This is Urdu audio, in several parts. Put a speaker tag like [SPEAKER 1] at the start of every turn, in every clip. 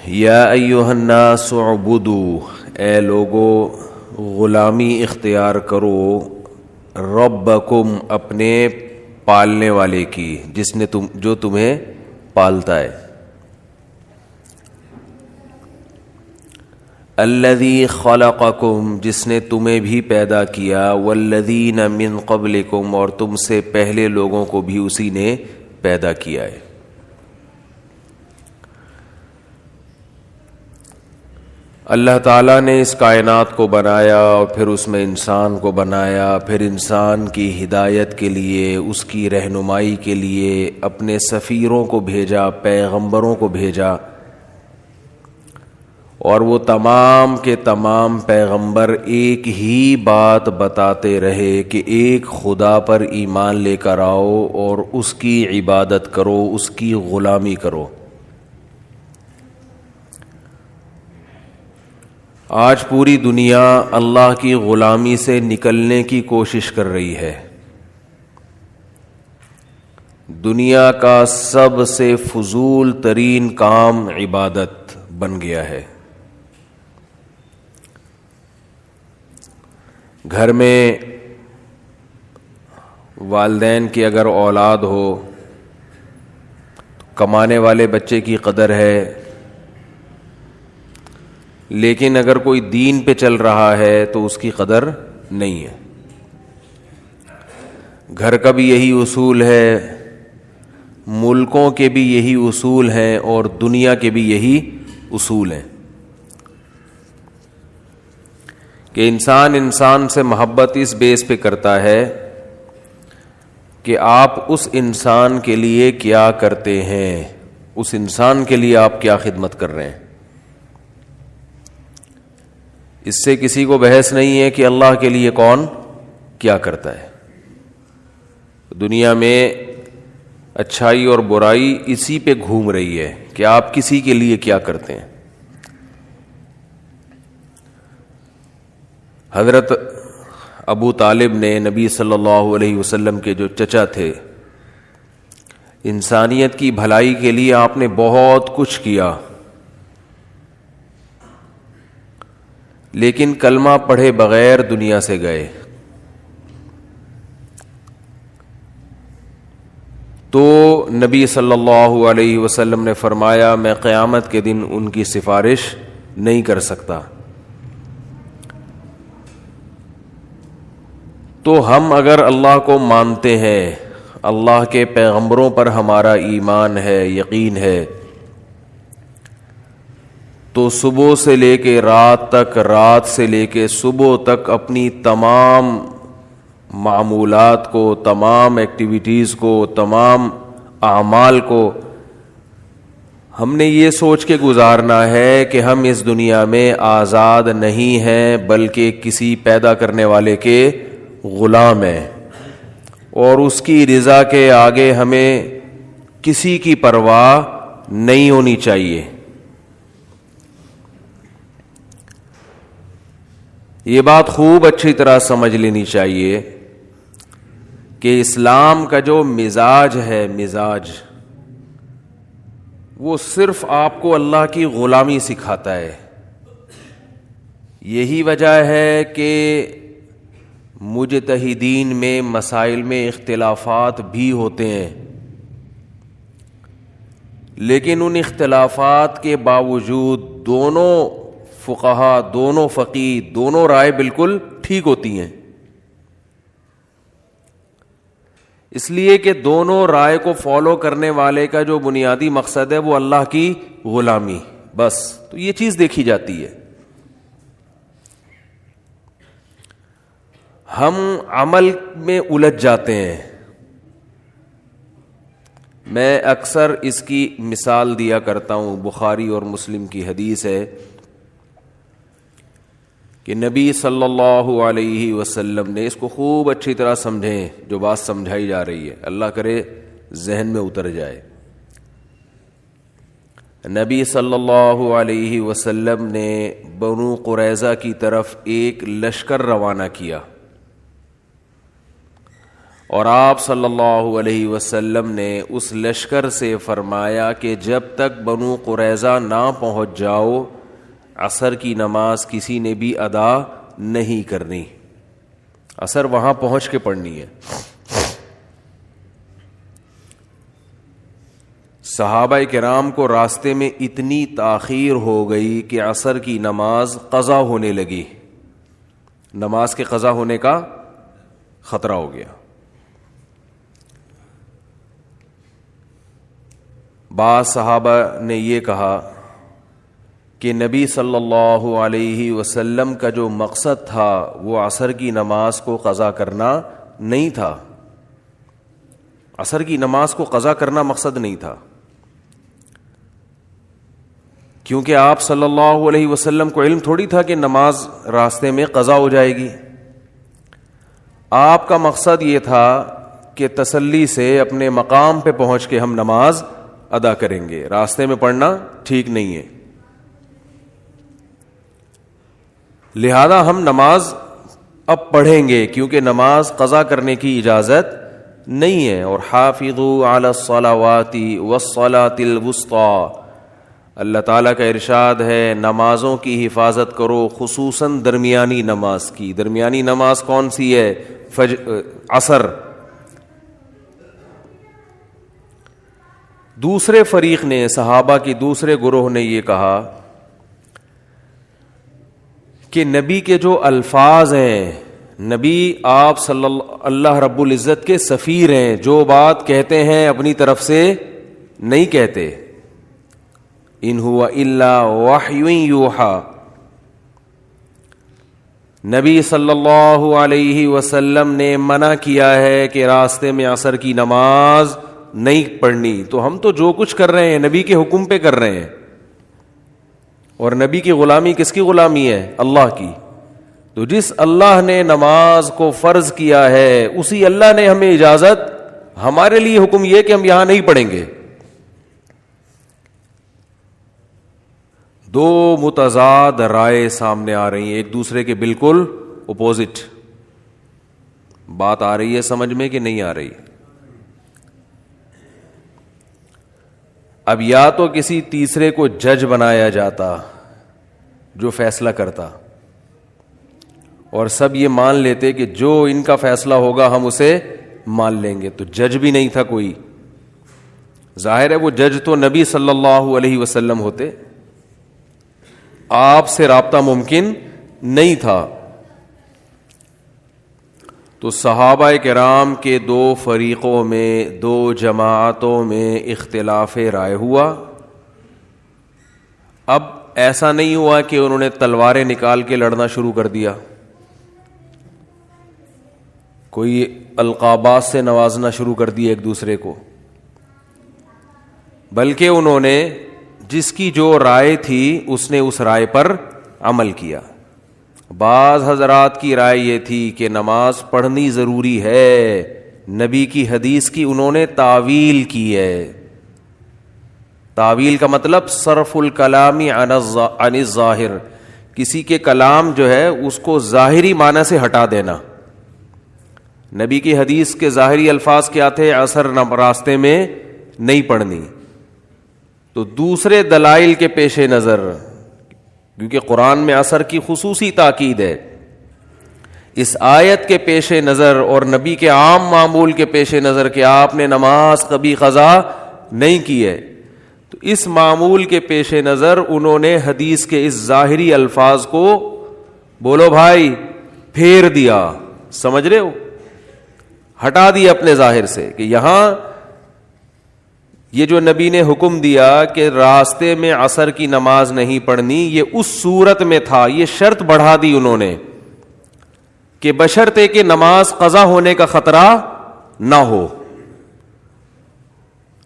[SPEAKER 1] یا ایھا الناس اعبدوا، اے لوگو غلامی اختیار کرو، ربکم اپنے پالنے والے کی، جو تمہیں پالتا ہے، الذی خلقکم، جس نے تمہیں بھی پیدا کیا، والذین من قبلکم، اور تم سے پہلے لوگوں کو بھی اسی نے پیدا کیا ہے۔ اللہ تعالیٰ نے اس کائنات کو بنایا اور پھر اس میں انسان کو بنایا، پھر انسان کی ہدایت کے لیے، اس کی رہنمائی کے لیے اپنے سفیروں کو بھیجا، پیغمبروں کو بھیجا، اور وہ تمام کے تمام پیغمبر ایک ہی بات بتاتے رہے کہ ایک خدا پر ایمان لے کر آؤ اور اس کی عبادت کرو، اس کی غلامی کرو۔ آج پوری دنیا اللہ کی غلامی سے نکلنے کی کوشش کر رہی ہے۔ دنیا کا سب سے فضول ترین کام عبادت بن گیا ہے۔ گھر میں والدین کی اگر اولاد ہو تو کمانے والے بچے کی قدر ہے، لیکن اگر کوئی دین پہ چل رہا ہے تو اس کی قدر نہیں ہے۔ گھر کا بھی یہی اصول ہے، ملکوں کے بھی یہی اصول ہیں، اور دنیا کے بھی یہی اصول ہیں کہ انسان سے محبت اس بیس پہ کرتا ہے کہ آپ اس انسان کے لیے کیا کرتے ہیں، اس انسان کے لیے آپ کیا خدمت کر رہے ہیں۔ اس سے کسی کو بحث نہیں ہے کہ اللہ کے لیے کون کیا کرتا ہے۔ دنیا میں اچھائی اور برائی اسی پہ گھوم رہی ہے کہ آپ کسی کے لیے کیا کرتے ہیں۔ حضرت ابو طالب نے نبی صلی اللہ علیہ وسلم کے جو چچا تھے، انسانیت کی بھلائی کے لیے آپ نے بہت کچھ کیا، لیکن کلمہ پڑھے بغیر دنیا سے گئے۔ تو نبی صلی اللہ علیہ وسلم نے فرمایا میں قیامت کے دن ان کی سفارش نہیں کر سکتا۔ تو ہم اگر اللہ کو مانتے ہیں، اللہ کے پیغمبروں پر ہمارا ایمان ہے، یقین ہے، تو صبح سے لے کے رات تک، رات سے لے کے صبح تک اپنی تمام معمولات کو، تمام ایکٹیویٹیز کو، تمام اعمال کو ہم نے یہ سوچ کے گزارنا ہے کہ ہم اس دنیا میں آزاد نہیں ہیں بلکہ کسی پیدا کرنے والے کے غلام ہیں، اور اس کی رضا کے آگے ہمیں کسی کی پرواہ نہیں ہونی چاہیے۔ یہ بات خوب اچھی طرح سمجھ لینی چاہیے کہ اسلام کا جو مزاج ہے، مزاج وہ صرف آپ کو اللہ کی غلامی سکھاتا ہے۔ یہی وجہ ہے کہ مجتہدین میں مسائل میں اختلافات بھی ہوتے ہیں، لیکن ان اختلافات کے باوجود دونوں فقہا، دونوں فقیہ، دونوں رائے بالکل ٹھیک ہوتی ہیں، اس لیے کہ دونوں رائے کو فالو کرنے والے کا جو بنیادی مقصد ہے وہ اللہ کی غلامی، بس تو یہ چیز دیکھی جاتی ہے۔ ہم عمل میں الجھ جاتے ہیں۔ میں اکثر اس کی مثال دیا کرتا ہوں، بخاری اور مسلم کی حدیث ہے کہ نبی صلی اللہ علیہ وسلم نے، اس کو خوب اچھی طرح سمجھیں جو بات سمجھائی جا رہی ہے، اللہ کرے ذہن میں اتر جائے۔ نبی صلی اللہ علیہ وسلم نے بنو قریظہ کی طرف ایک لشکر روانہ کیا، اور آپ صلی اللہ علیہ وسلم نے اس لشکر سے فرمایا کہ جب تک بنو قریظہ نہ پہنچ جاؤ عصر کی نماز کسی نے بھی ادا نہیں کرنی، عصر وہاں پہنچ کے پڑھنی ہے۔ صحابہ کرام کو راستے میں اتنی تاخیر ہو گئی کہ عصر کی نماز قضا ہونے لگی، نماز کے قضا ہونے کا خطرہ ہو گیا۔ بعض صحابہ نے یہ کہا کہ نبی صلی اللہ علیہ وسلم کا جو مقصد تھا وہ عصر کی نماز کو قضا کرنا نہیں تھا، عصر کی نماز کو قضا کرنا مقصد نہیں تھا، کیونکہ آپ صلی اللہ علیہ وسلم کو علم تھوڑی تھا کہ نماز راستے میں قضا ہو جائے گی۔ آپ کا مقصد یہ تھا کہ تسلی سے اپنے مقام پہ پہنچ کے ہم نماز ادا کریں گے، راستے میں پڑھنا ٹھیک نہیں ہے، لہذا ہم نماز اب پڑھیں گے کیونکہ نماز قضا کرنے کی اجازت نہیں ہے۔ اور حافظوا علی الصلوات والصلاۃ الوسطی، اللہ تعالیٰ کا ارشاد ہے نمازوں کی حفاظت کرو، خصوصاً درمیانی نماز کی۔ درمیانی نماز کون سی ہے؟ عصر۔ دوسرے فریق نے، صحابہ کی دوسرے گروہ نے یہ کہا کہ نبی کے جو الفاظ ہیں، نبی آپ صلی اللہ رب العزت کے سفیر ہیں، جو بات کہتے ہیں اپنی طرف سے نہیں کہتے، ان ہوا الا وحی یوحی، نبی صلی اللہ علیہ وسلم نے منع کیا ہے کہ راستے میں عصر کی نماز نہیں پڑھنی، تو ہم تو جو کچھ کر رہے ہیں نبی کے حکم پہ کر رہے ہیں، اور نبی کی غلامی کس کی غلامی ہے؟ اللہ کی۔ تو جس اللہ نے نماز کو فرض کیا ہے اسی اللہ نے ہمیں اجازت، ہمارے لیے حکم یہ کہ ہم یہاں نہیں پڑھیں گے۔ دو متضاد رائے سامنے آ رہی ہیں، ایک دوسرے کے بالکل اپوزٹ۔ بات آ رہی ہے سمجھ میں کہ نہیں آ رہی؟ اب یا تو کسی تیسرے کو جج بنایا جاتا جو فیصلہ کرتا، اور سب یہ مان لیتے کہ جو ان کا فیصلہ ہوگا ہم اسے مان لیں گے، تو جج بھی نہیں تھا کوئی۔ ظاہر ہے وہ جج تو نبی صلی اللہ علیہ وسلم ہوتے، آپ سے رابطہ ممکن نہیں تھا۔ تو صحابہ کرام کے دو فریقوں میں، دو جماعتوں میں اختلاف رائے ہوا۔ اب ایسا نہیں ہوا کہ انہوں نے تلواریں نکال کے لڑنا شروع کر دیا، کوئی القابات سے نوازنا شروع کر دیا ایک دوسرے کو، بلکہ انہوں نے جس کی جو رائے تھی اس نے اس رائے پر عمل کیا۔ بعض حضرات کی رائے یہ تھی کہ نماز پڑھنی ضروری ہے، نبی کی حدیث کی انہوں نے تعویل کی ہے۔ تعویل کا مطلب صرف الکلام عن الظاہر، کسی کے کلام جو ہے اس کو ظاہری معنی سے ہٹا دینا۔ نبی کی حدیث کے ظاہری الفاظ کیا تھے؟ عصر راستے میں نہیں پڑھنی۔ تو دوسرے دلائل کے پیش نظر، کیونکہ قرآن میں عصر کی خصوصی تاکید ہے، اس آیت کے پیش نظر اور نبی کے عام معمول کے پیش نظر کہ آپ نے نماز کبھی قضا نہیں کی ہے، تو اس معمول کے پیش نظر انہوں نے حدیث کے اس ظاہری الفاظ کو، بولو بھائی، پھیر دیا، سمجھ رہے ہو، ہٹا دیا اپنے ظاہر سے، کہ یہاں یہ جو نبی نے حکم دیا کہ راستے میں عصر کی نماز نہیں پڑھنی، یہ اس صورت میں تھا، یہ شرط بڑھا دی انہوں نے کہ بشرطے کہ نماز قضا ہونے کا خطرہ نہ ہو۔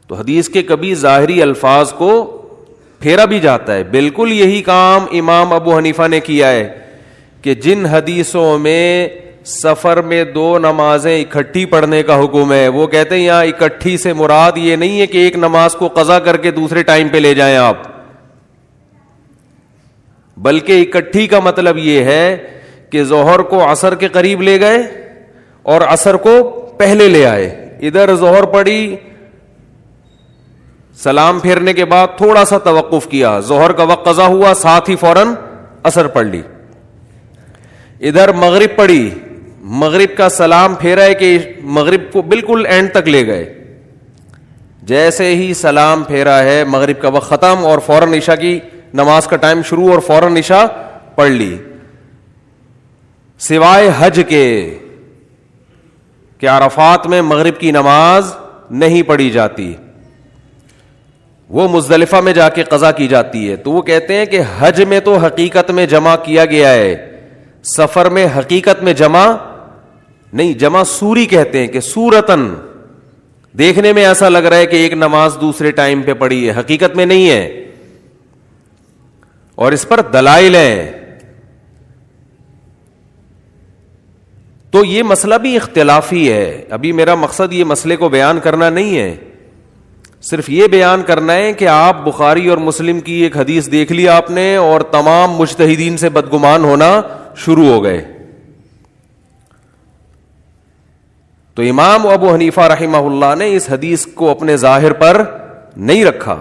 [SPEAKER 1] تو حدیث کے کبھی ظاہری الفاظ کو پھیرا بھی جاتا ہے۔ بالکل یہی کام امام ابو حنیفہ نے کیا ہے کہ جن حدیثوں میں سفر میں دو نمازیں اکٹھی پڑھنے کا حکم ہے، وہ کہتے ہیں یہاں اکٹھی سے مراد یہ نہیں ہے کہ ایک نماز کو قضا کر کے دوسرے ٹائم پہ لے جائیں آپ، بلکہ اکٹھی کا مطلب یہ ہے کہ ظہر کو عصر کے قریب لے گئے اور عصر کو پہلے لے آئے. ادھر ظہر پڑی, سلام پھیرنے کے بعد تھوڑا سا توقف کیا, ظہر کا وقت قضا ہوا, ساتھ ہی فوراً عصر پڑھ لی. ادھر مغرب پڑھی, مغرب کا سلام پھیرا ہے کہ مغرب کو بالکل اینڈ تک لے گئے. جیسے ہی سلام پھیرا ہے مغرب کا وقت ختم اور فوراً عشاء کی نماز کا ٹائم شروع اور فوراً عشاء پڑھ لی. سوائے حج کے کہ عرفات میں مغرب کی نماز نہیں پڑھی جاتی, وہ مزدلفہ میں جا کے قضا کی جاتی ہے. تو وہ کہتے ہیں کہ حج میں تو حقیقت میں جمع کیا گیا ہے, سفر میں حقیقت میں جمع نہیں. جمع سوری کہتے ہیں کہ سورتن دیکھنے میں ایسا لگ رہا ہے کہ ایک نماز دوسرے ٹائم پہ پڑھی ہے, حقیقت میں نہیں ہے. اور اس پر دلائل ہیں. تو یہ مسئلہ بھی اختلافی ہے. ابھی میرا مقصد یہ مسئلے کو بیان کرنا نہیں ہے, صرف یہ بیان کرنا ہے کہ آپ بخاری اور مسلم کی ایک حدیث دیکھ لی آپ نے اور تمام مجتہدین سے بدگمان ہونا شروع ہو گئے. تو امام ابو حنیفہ رحمہ اللہ نے اس حدیث کو اپنے ظاہر پر نہیں رکھا,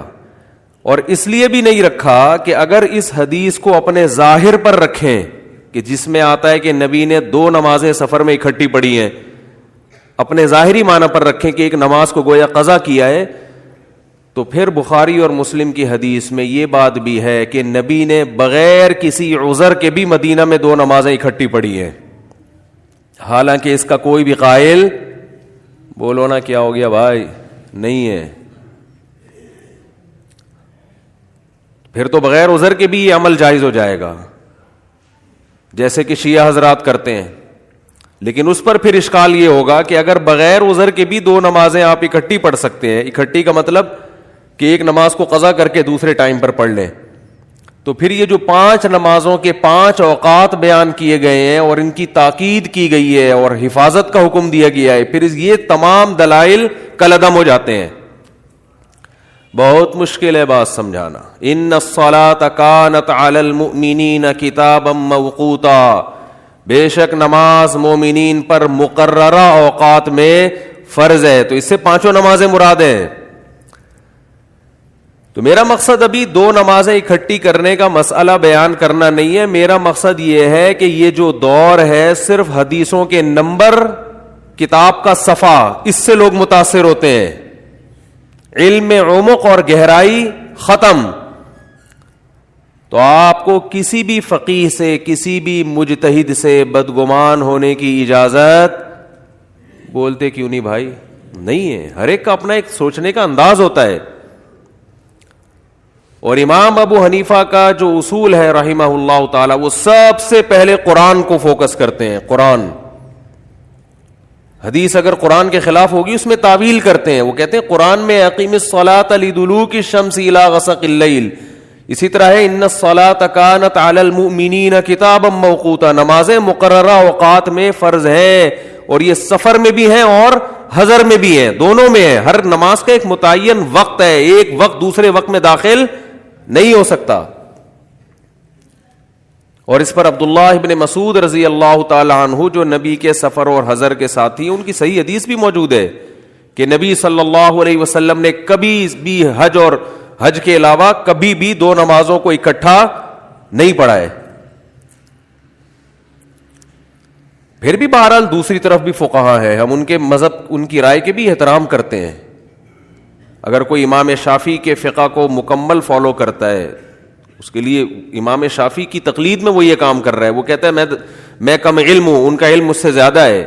[SPEAKER 1] اور اس لیے بھی نہیں رکھا کہ اگر اس حدیث کو اپنے ظاہر پر رکھیں کہ جس میں آتا ہے کہ نبی نے 2 نمازیں سفر میں اکٹھی پڑھی ہیں, اپنے ظاہری معنی پر رکھیں کہ ایک نماز کو گویا قضا کیا ہے, تو پھر بخاری اور مسلم کی حدیث میں یہ بات بھی ہے کہ نبی نے بغیر کسی عذر کے بھی مدینہ میں 2 نمازیں اکٹھی پڑھی ہیں. حالانکہ اس کا کوئی بھی قائل, بولو نا کیا ہو گیا بھائی, نہیں ہے. پھر تو بغیر عذر کے بھی یہ عمل جائز ہو جائے گا جیسے کہ شیعہ حضرات کرتے ہیں. لیکن اس پر پھر اشکال یہ ہوگا کہ اگر بغیر عذر کے بھی 2 نمازیں آپ اکٹھی پڑھ سکتے ہیں, اکٹھی کا مطلب کہ ایک نماز کو قضا کر کے دوسرے ٹائم پر پڑھ لیں, تو پھر یہ جو 5 نمازوں کے 5 اوقات بیان کیے گئے ہیں اور ان کی تاکید کی گئی ہے اور حفاظت کا حکم دیا گیا ہے, پھر یہ تمام دلائل کالعدم ہو جاتے ہیں. بہت مشکل ہے بات سمجھانا. ان الصلاۃ کانت علی المؤمنین کتابا موقوتا, بے شک نماز مومنین پر مقررہ اوقات میں فرض ہے. تو اس سے 5 نمازیں مراد ہیں. تو میرا مقصد ابھی 2 نمازیں اکٹھی کرنے کا مسئلہ بیان کرنا نہیں ہے. میرا مقصد یہ ہے کہ یہ جو دور ہے صرف حدیثوں کے نمبر, کتاب کا صفحہ, اس سے لوگ متاثر ہوتے ہیں. علم میں عمق اور گہرائی ختم. تو آپ کو کسی بھی فقیہ سے, کسی بھی مجتہد سے بدگمان ہونے کی اجازت, بولتے کیوں نہیں بھائی, نہیں ہے. ہر ایک کا اپنا ایک سوچنے کا انداز ہوتا ہے. اور امام ابو حنیفہ کا جو اصول ہے رحمہ اللہ تعالی, وہ سب سے پہلے قرآن کو فوکس کرتے ہیں. قرآن, حدیث اگر قرآن کے خلاف ہوگی اس میں تعویل کرتے ہیں. وہ کہتے ہیں قرآن میں اقیم الصلاۃ لدلوک الشمس الی غسق اللیل, اسی طرح ہے ان الصلاۃ کانت علی المؤمنین کتابا موقوتا, نمازیں مقررہ اوقات میں فرض ہیں, اور یہ سفر میں بھی ہیں اور حضر میں بھی ہیں, دونوں میں ہیں. ہر نماز کا ایک متعین وقت ہے, ایک وقت دوسرے وقت میں داخل نہیں ہو سکتا. اور اس پر عبداللہ ابن مسعود رضی اللہ تعالی عنہ جو نبی کے سفر اور حضر کے ساتھی, ان کی صحیح حدیث بھی موجود ہے کہ نبی صلی اللہ علیہ وسلم نے کبھی بھی حج اور حج کے علاوہ کبھی بھی 2 نمازوں کو اکٹھا نہیں پڑھا ہے. پھر بھی بہرحال دوسری طرف بھی فقہا ہے, ہم ان کے مذہب, ان کی رائے کے بھی احترام کرتے ہیں. اگر کوئی امام شافعی کے فقہ کو مکمل فالو کرتا ہے, اس کے لیے امام شافعی کی تقلید میں وہ یہ کام کر رہا ہے, وہ کہتا ہے میں کم علم ہوں, ان کا علم مجھ سے زیادہ ہے,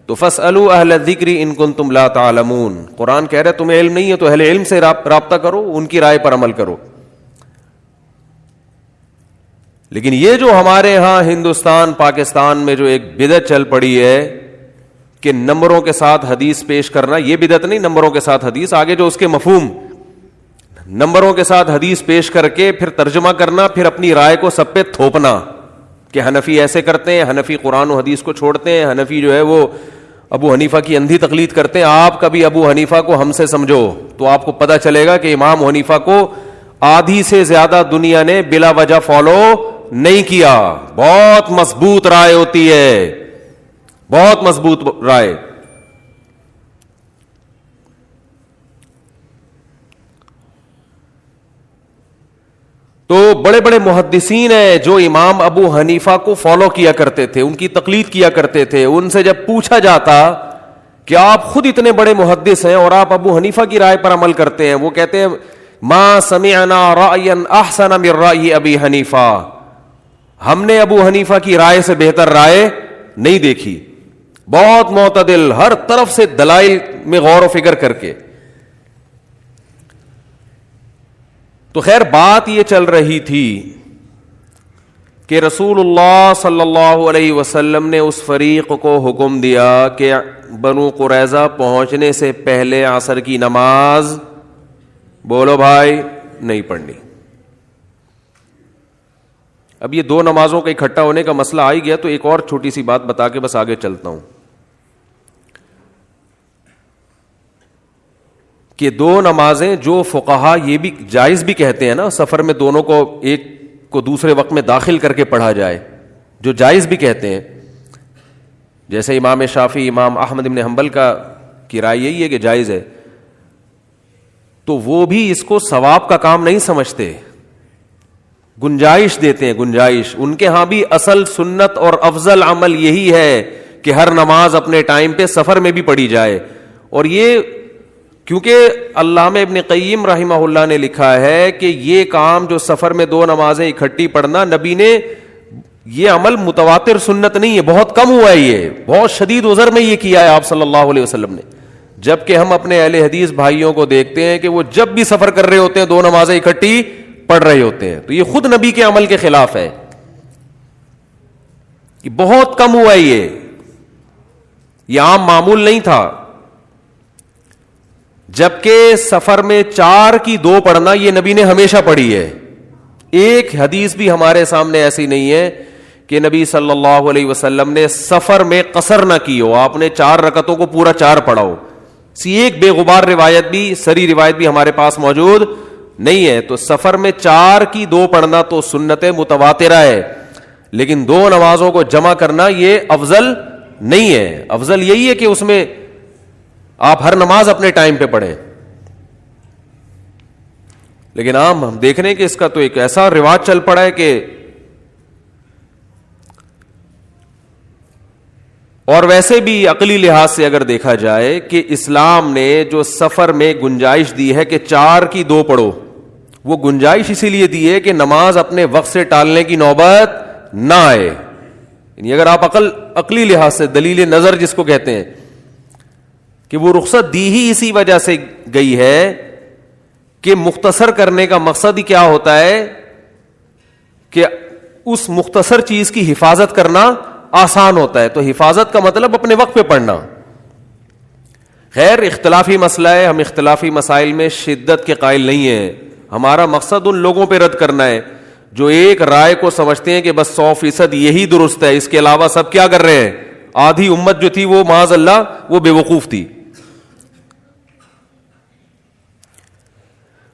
[SPEAKER 1] تو فاسألوا اہل الذکر ان کنتم لا تعلمون. قرآن کہہ رہا ہے تمہیں علم نہیں ہے تو اہل علم سے رابطہ کرو, ان کی رائے پر عمل کرو. لیکن یہ جو ہمارے ہاں ہندوستان پاکستان میں جو ایک بدعت چل پڑی ہے کہ نمبروں کے ساتھ حدیث پیش کرنا, یہ بدعت نہیں, نمبروں کے ساتھ حدیث, آگے جو اس کے مفہوم, نمبروں کے ساتھ حدیث پیش کر کے پھر ترجمہ کرنا, پھر اپنی رائے کو سب پہ تھوپنا کہ حنفی ایسے کرتے ہیں, حنفی قرآن و حدیث کو چھوڑتے ہیں, حنفی جو ہے وہ ابو حنیفہ کی اندھی تقلید کرتے ہیں. آپ کبھی ابو حنیفہ کو ہم سے سمجھو تو آپ کو پتہ چلے گا کہ امام حنیفہ کو آدھی سے زیادہ دنیا نے بلا وجہ فالو نہیں کیا. بہت مضبوط رائے ہوتی ہے, بہت مضبوط رائے. تو بڑے بڑے محدثین ہیں جو امام ابو حنیفہ کو فالو کیا کرتے تھے, ان کی تقلید کیا کرتے تھے. ان سے جب پوچھا جاتا کہ آپ خود اتنے بڑے محدث ہیں اور آپ ابو حنیفہ کی رائے پر عمل کرتے ہیں, وہ کہتے ہیں ما سمعنا رأیا احسن من رأی ابی حنیفہ, ہم نے ابو حنیفہ کی رائے سے بہتر رائے نہیں دیکھی. بہت معتدل, ہر طرف سے دلائل میں غور و فکر کر کے. تو خیر بات یہ چل رہی تھی کہ رسول اللہ صلی اللہ علیہ وسلم نے اس فریق کو حکم دیا کہ بنو قریظہ پہنچنے سے پہلے عصر کی نماز, بولو بھائی, نہیں پڑھنی. اب یہ دو نمازوں کا اکٹھا ہونے کا مسئلہ آ ہی گیا, تو ایک اور چھوٹی سی بات بتا کے بس آگے چلتا ہوں کہ دو نمازیں جو فقہا یہ بھی جائز بھی کہتے ہیں نا, سفر میں دونوں کو ایک کو دوسرے وقت میں داخل کر کے پڑھا جائے, جو جائز بھی کہتے ہیں, جیسے امام شافعی, امام احمد بن حنبل کی رائے یہی ہے کہ جائز ہے, تو وہ بھی اس کو ثواب کا کام نہیں سمجھتے, گنجائش دیتے ہیں, گنجائش. ان کے ہاں بھی اصل سنت اور افضل عمل یہی ہے کہ ہر نماز اپنے ٹائم پہ سفر میں بھی پڑھی جائے. اور یہ کیونکہ علامہ ابن قیم رحمہ اللہ نے لکھا ہے کہ یہ کام جو سفر میں دو نمازیں اکٹھی پڑھنا, نبی نے یہ عمل متواتر سنت نہیں ہے, بہت کم ہوا ہے, یہ بہت شدید عذر میں یہ کیا ہے آپ صلی اللہ علیہ وسلم نے. جبکہ ہم اپنے اہل حدیث بھائیوں کو دیکھتے ہیں کہ وہ جب بھی سفر کر رہے ہوتے ہیں دو نمازیں اکٹھی پڑھ رہے ہوتے ہیں. تو یہ خود نبی کے عمل کے خلاف ہے, یہ بہت کم ہوا ہے, یہ عام معمول نہیں تھا. جبکہ سفر میں 4 کی 2 پڑھنا یہ نبی نے ہمیشہ پڑھی ہے. ایک حدیث بھی ہمارے سامنے ایسی نہیں ہے کہ نبی صلی اللہ علیہ وسلم نے سفر میں قصر نہ کی ہو, آپ نے 4 رکعتوں کو پورا 4 پڑھا ہو. ایک بے غبار روایت بھی, سری روایت بھی ہمارے پاس موجود نہیں ہے. تو سفر میں 4 کی 2 پڑھنا تو سنت متواترہ ہے, لیکن 2 نمازوں کو جمع کرنا یہ افضل نہیں ہے. افضل یہی ہے کہ اس میں آپ ہر نماز اپنے ٹائم پہ پڑھیں. لیکن ہم دیکھ رہے ہیں کہ اس کا تو ایک ایسا رواج چل پڑا ہے کہ, اور ویسے بھی عقلی لحاظ سے اگر دیکھا جائے کہ اسلام نے جو سفر میں گنجائش دی ہے کہ 4 کی 2 پڑھو, وہ گنجائش اسی لیے دی ہے کہ نماز اپنے وقت سے ٹالنے کی نوبت نہ آئے. یعنی اگر آپ عقلی لحاظ سے, دلیل نظر جس کو کہتے ہیں, کہ وہ رخصت دی ہی اسی وجہ سے گئی ہے کہ مختصر کرنے کا مقصد ہی کیا ہوتا ہے کہ اس مختصر چیز کی حفاظت کرنا آسان ہوتا ہے. تو حفاظت کا مطلب اپنے وقت پہ پڑھنا. خیر اختلافی مسئلہ ہے, ہم اختلافی مسائل میں شدت کے قائل نہیں ہیں. ہمارا مقصد ان لوگوں پہ رد کرنا ہے جو ایک رائے کو سمجھتے ہیں کہ بس 100% یہی درست ہے, اس کے علاوہ سب کیا کر رہے ہیں. آدھی امت جو تھی وہ معاذ اللہ وہ بے وقوف تھی.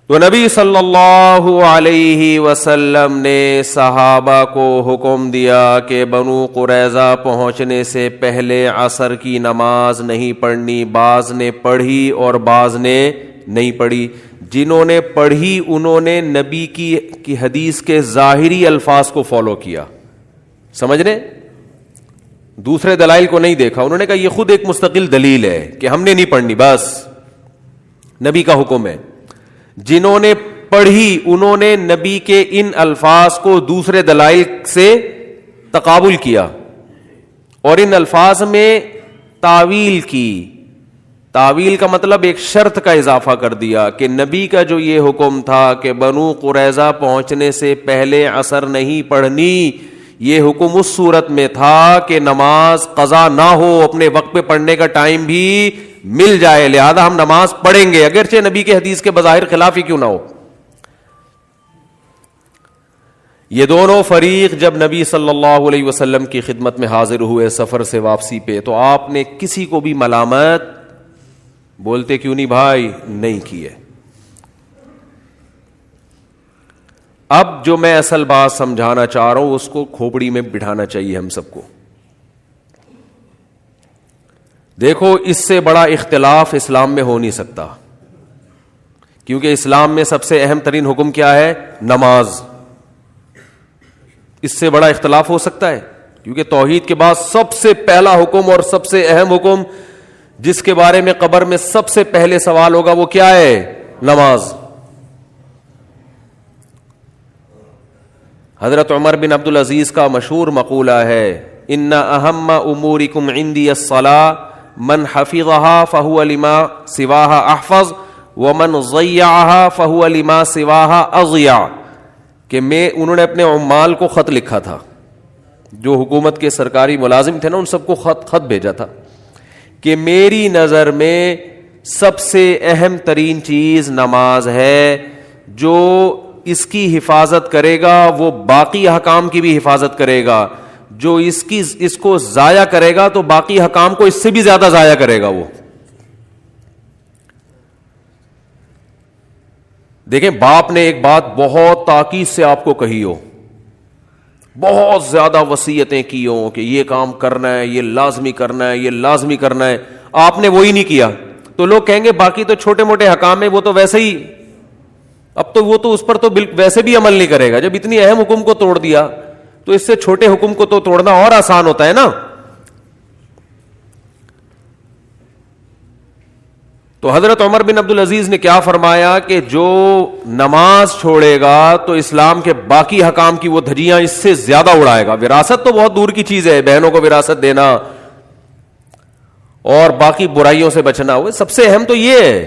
[SPEAKER 1] تو نبی صلی اللہ علیہ وسلم نے صحابہ کو حکم دیا کہ بنو قریظہ پہنچنے سے پہلے عصر کی نماز نہیں پڑھنی. بعض نے پڑھی اور بعض نے نہیں پڑھی. جنہوں نے پڑھی انہوں نے نبی کی حدیث کے ظاہری الفاظ کو فالو کیا, سمجھ رہے, دوسرے دلائل کو نہیں دیکھا. انہوں نے کہا یہ خود ایک مستقل دلیل ہے کہ ہم نے نہیں پڑھنی, بس نبی کا حکم ہے. جنہوں نے پڑھی انہوں نے نبی کے ان الفاظ کو دوسرے دلائل سے تقابل کیا اور ان الفاظ میں تعویل کی. تعویل کا مطلب ایک شرط کا اضافہ کر دیا کہ نبی کا جو یہ حکم تھا کہ بنو قریظہ پہنچنے سے پہلے عصر نہیں پڑھنی, یہ حکم اس صورت میں تھا کہ نماز قضا نہ ہو, اپنے وقت پہ پڑھنے کا ٹائم بھی مل جائے, لہذا ہم نماز پڑھیں گے اگرچہ نبی کے حدیث کے بظاہر خلاف ہی کیوں نہ ہو. یہ دونوں فریق جب نبی صلی اللہ علیہ وسلم کی خدمت میں حاضر ہوئے سفر سے واپسی پہ, تو آپ نے کسی کو بھی ملامت بولتے کیوں نہیں بھائی نہیں کی ہے. اب جو میں اصل بات سمجھانا چاہ رہا ہوں اس کو کھوپڑی میں بٹھانا چاہیے ہم سب کو. دیکھو اس سے بڑا اختلاف اسلام میں ہو نہیں سکتا, کیونکہ اسلام میں سب سے اہم ترین حکم کیا ہے, نماز. اس سے بڑا اختلاف ہو سکتا ہے؟ کیونکہ توحید کے بعد سب سے پہلا حکم اور سب سے اہم حکم جس کے بارے میں قبر میں سب سے پہلے سوال ہوگا وہ کیا ہے؟ نماز. حضرت عمر بن عبد العزیز کا مشہور مقولہ ہے ان اہم امورکم عندی الصلاۃ من حفظها فهو لما سواها احفظ ومن ضیعها فهو لما سواها اضیع. کہ انہوں نے اپنے عمال کو خط لکھا تھا، جو حکومت کے سرکاری ملازم تھے نا، ان سب کو خط بھیجا تھا کہ میری نظر میں سب سے اہم ترین چیز نماز ہے، جو اس کی حفاظت کرے گا وہ باقی احکام کی بھی حفاظت کرے گا، جو اس کو ضائع کرے گا تو باقی احکام کو اس سے بھی زیادہ ضائع کرے گا. وہ دیکھیں، باپ نے ایک بات بہت تاکید سے آپ کو کہی ہو، بہت زیادہ وصیتیں کی ہوں کہ یہ کام کرنا ہے، یہ لازمی کرنا ہے، یہ لازمی کرنا ہے، آپ نے وہی نہیں کیا تو لوگ کہیں گے باقی تو چھوٹے موٹے حکام ہیں، وہ تو ویسے ہی، اب تو وہ تو اس پر تو ویسے بھی عمل نہیں کرے گا. جب اتنی اہم حکم کو توڑ دیا تو اس سے چھوٹے حکم کو تو توڑنا اور آسان ہوتا ہے نا. تو حضرت عمر بن عبد العزیز نے کیا فرمایا کہ جو نماز چھوڑے گا تو اسلام کے باقی حکام کی وہ دھجیاں اس سے زیادہ اڑائے گا. وراثت تو بہت دور کی چیز ہے، بہنوں کو وراثت دینا اور باقی برائیوں سے بچنا، وہ سب سے اہم تو یہ ہے.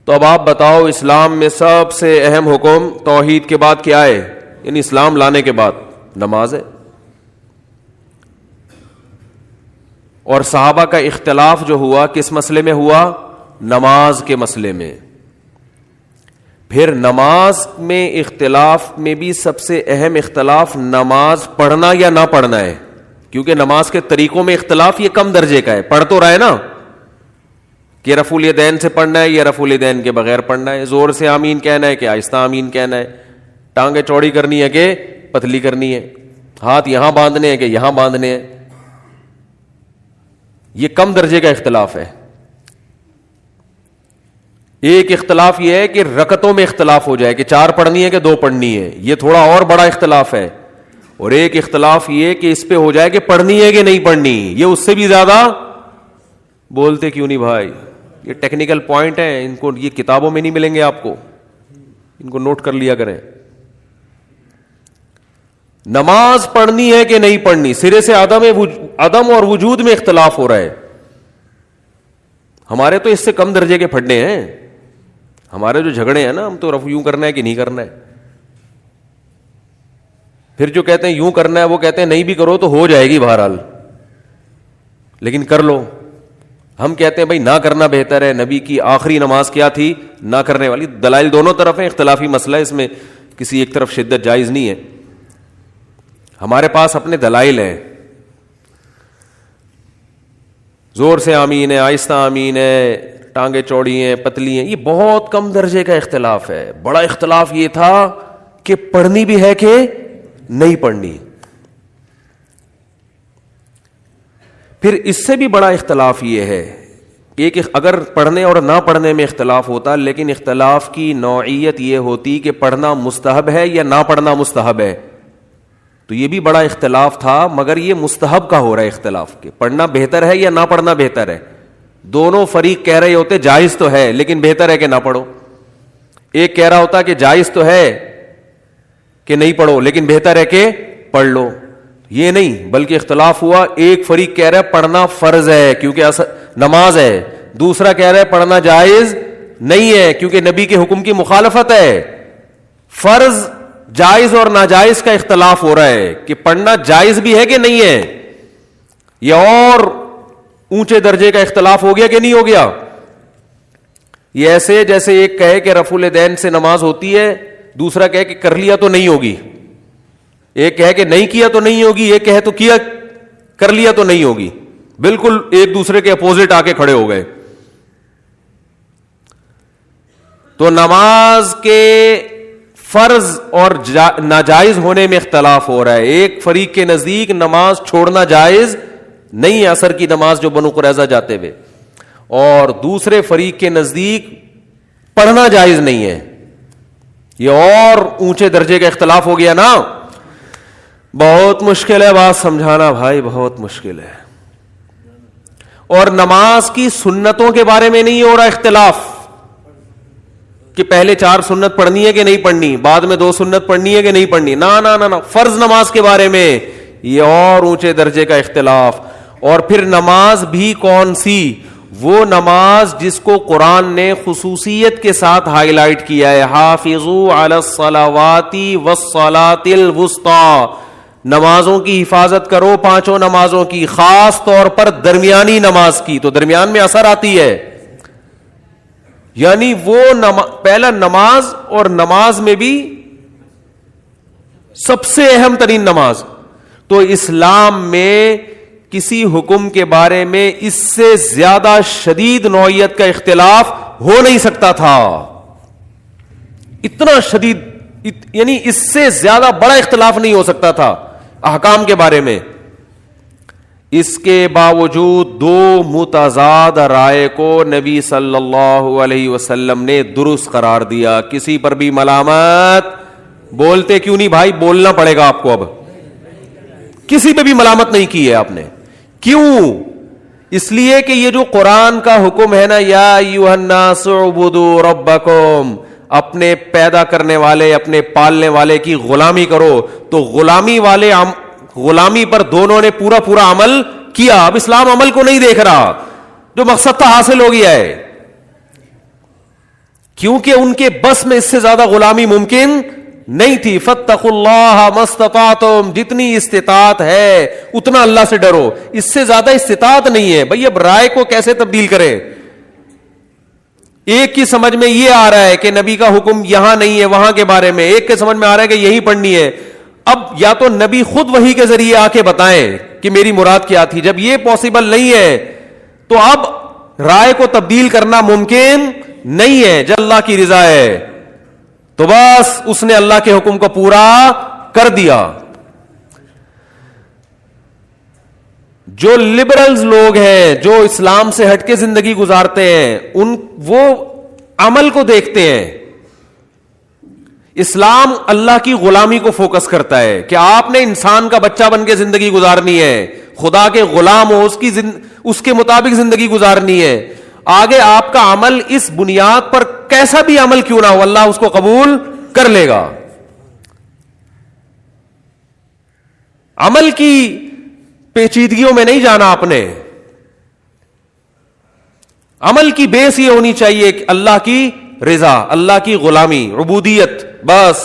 [SPEAKER 1] تو اب آپ بتاؤ، اسلام میں سب سے اہم حکم توحید کے بعد کیا ہے؟ یعنی اسلام لانے کے بعد نماز ہے. اور صحابہ کا اختلاف جو ہوا کس مسئلے میں ہوا؟ نماز کے مسئلے میں. پھر نماز میں اختلاف میں بھی سب سے اہم اختلاف نماز پڑھنا یا نہ پڑھنا ہے، کیونکہ نماز کے طریقوں میں اختلاف یہ کم درجے کا ہے. پڑھ تو رہا ہے نا کہ رفع الیدین سے پڑھنا ہے یا رفع الیدین کے بغیر پڑھنا ہے، زور سے آمین کہنا ہے کہ آہستہ آمین کہنا ہے، ٹانگیں چوڑی کرنی ہے کہ پتلی کرنی ہے، ہاتھ یہاں باندھنے ہیں کہ یہاں باندھنے ہیں. یہ کم درجے کا اختلاف ہے. ایک اختلاف یہ ہے کہ رکعتوں میں اختلاف ہو جائے کہ 4 پڑھنی ہے کہ 2 پڑھنی ہے، یہ تھوڑا اور بڑا اختلاف ہے. اور ایک اختلاف یہ کہ اس پہ ہو جائے کہ پڑھنی ہے کہ نہیں پڑھنی، یہ اس سے بھی زیادہ. بولتے کیوں نہیں بھائی؟ یہ ٹیکنیکل پوائنٹ ہیں، ان کو یہ کتابوں میں نہیں ملیں گے آپ کو، ان کو نوٹ کر لیا کریں. نماز پڑھنی ہے کہ نہیں پڑھنی، سرے سے عدم اور وجود میں اختلاف ہو رہا ہے. ہمارے تو اس سے کم درجے کے پھڑنے ہیں، ہمارے جو جھگڑے ہیں نا، ہم تو رفع یوں کرنا ہے کہ نہیں کرنا ہے. پھر جو کہتے ہیں یوں کرنا ہے وہ کہتے ہیں نہیں بھی کرو تو ہو جائے گی بہرحال، لیکن کر لو. ہم کہتے ہیں بھائی نہ کرنا بہتر ہے. نبی کی آخری نماز کیا تھی؟ نہ کرنے والی. دلائل دونوں طرف ہیں، اختلافی مسئلہ ہے، اس میں کسی ایک طرف شدت جائز نہیں ہے. ہمارے پاس اپنے دلائل ہیں، زور سے آمین ہے، آہستہ آمین ہے، ٹانگیں چوڑی ہیں، پتلی ہیں. یہ بہت کم درجے کا اختلاف ہے. بڑا اختلاف یہ تھا کہ پڑھنی بھی ہے کہ نہیں پڑھنی. پھر اس سے بھی بڑا اختلاف یہ ہے، ایک اگر پڑھنے اور نہ پڑھنے میں اختلاف ہوتا، لیکن اختلاف کی نوعیت یہ ہوتی کہ پڑھنا مستحب ہے یا نہ پڑھنا مستحب ہے، تو یہ بھی بڑا اختلاف تھا. مگر یہ مستحب کا ہو رہا ہے اختلاف، کہ پڑھنا بہتر ہے یا نہ پڑھنا بہتر ہے. دونوں فریق کہہ رہے ہوتے جائز تو ہے لیکن بہتر ہے کہ نہ پڑھو. ایک کہہ رہا ہوتا کہ جائز تو ہے کہ نہیں پڑھو لیکن بہتر ہے کہ پڑھ لو. یہ نہیں، بلکہ اختلاف ہوا. ایک فریق کہہ رہا ہے پڑھنا فرض ہے کیونکہ نماز ہے، دوسرا کہہ رہا ہے پڑھنا جائز نہیں ہے کیونکہ نبی کے حکم کی مخالفت ہے. فرض، جائز اور ناجائز کا اختلاف ہو رہا ہے کہ پڑھنا جائز بھی ہے کہ نہیں ہے. یہ اور اونچے درجے کا اختلاف ہو گیا کہ نہیں ہو گیا. یہ ایسے جیسے ایک کہے کہ رفع الیدین سے نماز ہوتی ہے، دوسرا کہے کہ کر لیا تو نہیں ہوگی. ایک کہے کہ نہیں کیا تو نہیں ہوگی، ایک کہے تو کیا کر لیا تو نہیں ہوگی. بالکل ایک دوسرے کے اپوزٹ آ کے کھڑے ہو گئے. تو نماز کے فرض اور ناجائز ہونے میں اختلاف ہو رہا ہے. ایک فریق کے نزدیک نماز چھوڑنا جائز نہیں ہے، عصر کی نماز جو بنو قریظہ جاتے ہوئے، اور دوسرے فریق کے نزدیک پڑھنا جائز نہیں ہے. یہ اور اونچے درجے کا اختلاف ہو گیا نا. بہت مشکل ہے بات سمجھانا بھائی, بہت مشکل ہے. اور نماز کی سنتوں کے بارے میں نہیں ہو رہا اختلاف کہ پہلے 4 سنت پڑھنی ہے کہ نہیں پڑھنی, بعد میں 2 سنت پڑھنی ہے کہ نہیں پڑھنی. نا فرض نماز کے بارے میں یہ اور اونچے درجے کا اختلاف. اور پھر نماز بھی کون سی؟ وہ نماز جس کو قرآن نے خصوصیت کے ساتھ ہائی لائٹ کیا ہے, حافظوا علی الصلوات والصلاۃ الوسطی, نمازوں کی حفاظت کرو, 5 نمازوں کی, خاص طور پر درمیانی نماز کی. تو درمیان میں اثر آتی ہے, یعنی وہ پہلا نماز, اور نماز میں بھی سب سے اہم ترین نماز. تو اسلام میں کسی حکم کے بارے میں اس سے زیادہ شدید نوعیت کا اختلاف ہو نہیں سکتا تھا. اتنا شدید, یعنی اس سے زیادہ بڑا اختلاف نہیں ہو سکتا تھا احکام کے بارے میں. اس کے باوجود 2 متضاد رائے کو نبی صلی اللہ علیہ وسلم نے درست قرار دیا. کسی پر بھی ملامت بولتے کیوں نہیں بھائی؟ بولنا پڑے گا آپ کو. اب کسی پہ بھی ملامت نہیں کی ہے آپ نے. کیوں؟ اس لیے کہ یہ جو قرآن کا حکم ہے نا, یا ایھا الناس اعبدوا ربکم, اپنے پیدا کرنے والے, اپنے پالنے والے کی غلامی کرو. تو غلامی پر دونوں نے پورا عمل کیا. اب اسلام عمل کو نہیں دیکھ رہا, جو مقصد تھا حاصل ہو گیا ہے, کیونکہ ان کے بس میں اس سے زیادہ غلامی ممکن نہیں تھی. فاتقوا اللہ ما استطعتم, جتنی استطاعت ہے اتنا اللہ سے ڈرو, اس سے زیادہ استطاعت نہیں ہے. بھئی اب رائے کو کیسے تبدیل کریں؟ ایک کی سمجھ میں یہ آ رہا ہے کہ نبی کا حکم یہاں نہیں ہے وہاں کے بارے میں, ایک کے سمجھ میں آ رہا ہے کہ یہی پڑھنی ہے. اب یا تو نبی خود وحی کے ذریعے آ کے بتائیں کہ میری مراد کیا تھی. جب یہ پاسبل نہیں ہے تو اب رائے کو تبدیل کرنا ممکن نہیں ہے. جب اللہ کی رضا ہے تو بس اس نے اللہ کے حکم کو پورا کر دیا. جو لبرلز لوگ ہیں, جو اسلام سے ہٹ کے زندگی گزارتے ہیں, وہ عمل کو دیکھتے ہیں. اسلام اللہ کی غلامی کو فوکس کرتا ہے کہ آپ نے انسان کا بچہ بن کے زندگی گزارنی ہے, خدا کے غلام ہو, اس کے مطابق زندگی گزارنی ہے. آگے آپ کا عمل اس بنیاد پر کیسا بھی عمل کیوں نہ ہو, اللہ اس کو قبول کر لے گا. عمل کی پیچیدگیوں میں نہیں جانا آپ نے. عمل کی بیس یہ ہونی چاہیے کہ اللہ کی رضا, اللہ کی غلامی, عبودیت, بس.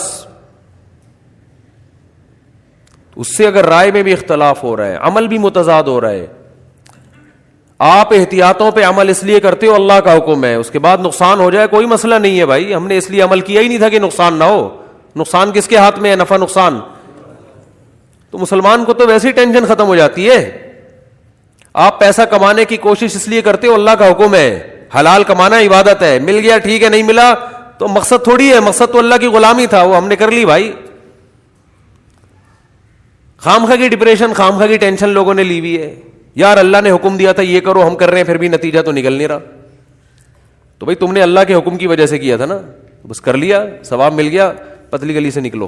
[SPEAKER 1] اس سے اگر رائے میں بھی اختلاف ہو رہا ہے, عمل بھی متضاد ہو رہا ہے, آپ احتیاطوں پہ عمل اس لیے کرتے ہو اللہ کا حکم ہے, اس کے بعد نقصان ہو جائے کوئی مسئلہ نہیں ہے بھائی. ہم نے اس لیے عمل کیا ہی نہیں تھا کہ نقصان نہ ہو. نقصان کس کے ہاتھ میں ہے؟ نفع نقصان. تو مسلمان کو تو ویسے ہی ٹینشن ختم ہو جاتی ہے. آپ پیسہ کمانے کی کوشش اس لیے کرتے ہو, اللہ کا حکم ہے, حلال کمانا عبادت ہے, مل گیا ٹھیک ہے, نہیں ملا تو مقصد تھوڑی ہے, مقصد تو اللہ کی غلامی تھا, وہ ہم نے کر لی بھائی. خامخواہ کی ڈپریشن, خامخواہ کی ٹینشن لوگوں نے لی ہوئی ہے. یار اللہ نے حکم دیا تھا یہ کرو, ہم کر رہے ہیں, پھر بھی نتیجہ تو نکل نہیں رہا. تو بھائی تم نے اللہ کے حکم کی وجہ سے کیا تھا نا, بس کر لیا, ثواب مل گیا, پتلی گلی سے نکلو.